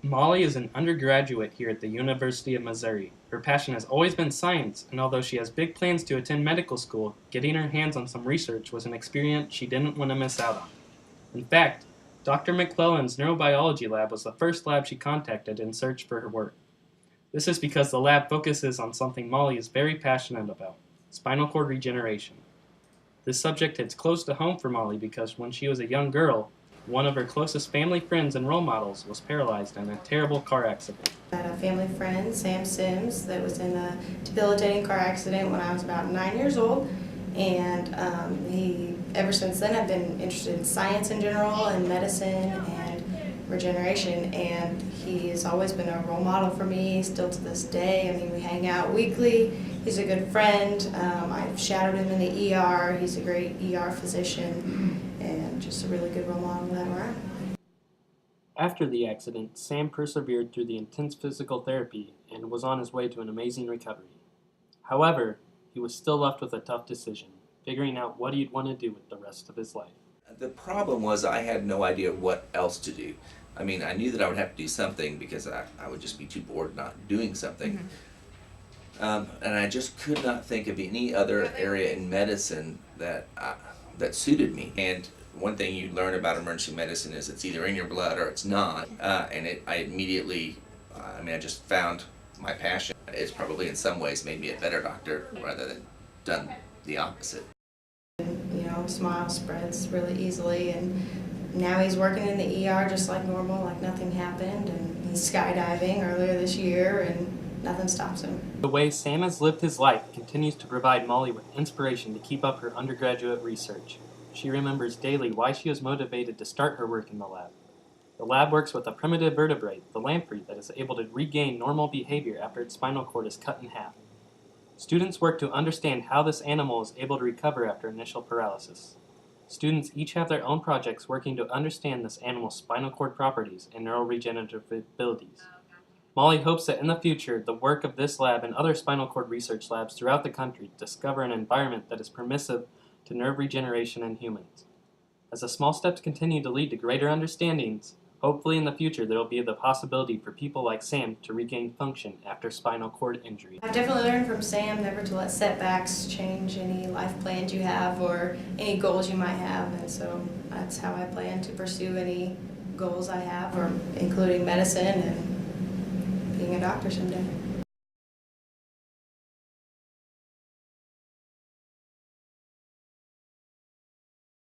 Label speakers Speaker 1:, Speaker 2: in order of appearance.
Speaker 1: Molly is an undergraduate here at the University of Missouri. Her passion has always been science, and although she has big plans to attend medical school, getting her hands on some research was an experience she didn't want to miss out on. In fact, Dr. McClellan's neurobiology lab was the first lab she contacted in search for her work. This is because the lab focuses on something Molly is very passionate about: spinal cord regeneration. This subject hits close to home for Molly because when she was a young girl, one of her closest family friends and role models was paralyzed in a terrible car accident.
Speaker 2: I had a family friend, Sam Sims, that was in a debilitating car accident when I was about 9 years old. And ever since then, I've been interested in science in general and medicine and regeneration. And he has always been a role model for me, still to this day. I mean, we hang out weekly. He's a good friend. I've shadowed him in the ER. He's a great ER physician and just a really good role model to have around.
Speaker 1: After the accident, Sam persevered through the intense physical therapy and was on his way to an amazing recovery. However, he was still left with a tough decision, figuring out what he'd want to do with the rest of his life.
Speaker 3: The problem was I had no idea what else to do. I mean, I knew that I would have to do something because I would just be too bored not doing something. And I just could not think of any other area in medicine that suited me. And one thing you learn about emergency medicine is it's either in your blood or it's not. I immediately, I just found my passion. It's probably in some ways made me a better doctor rather than done the opposite.
Speaker 2: You know, smile spreads really easily, and now he's working in the ER just like normal, like nothing happened, and he's skydiving earlier this year, and nothing stops him.
Speaker 1: The way Sam has lived his life continues to provide Molly with inspiration to keep up her undergraduate research. She remembers daily why she was motivated to start her work in the lab. The lab works with a primitive vertebrate, the lamprey, that is able to regain normal behavior after its spinal cord is cut in half. Students work to understand how this animal is able to recover after initial paralysis. Students each have their own projects working to understand this animal's spinal cord properties and neuroregenerative abilities. Molly hopes that in the future, the work of this lab and other spinal cord research labs throughout the country discover an environment that is permissive to nerve regeneration in humans. As the small steps continue to lead to greater understandings, hopefully in the future there will be the possibility for people like Sam to regain function after spinal cord injury.
Speaker 2: I've definitely learned from Sam never to let setbacks change any life plans you have or any goals you might have, and so that's how I plan to pursue any goals I have, or including medicine and being a doctor someday.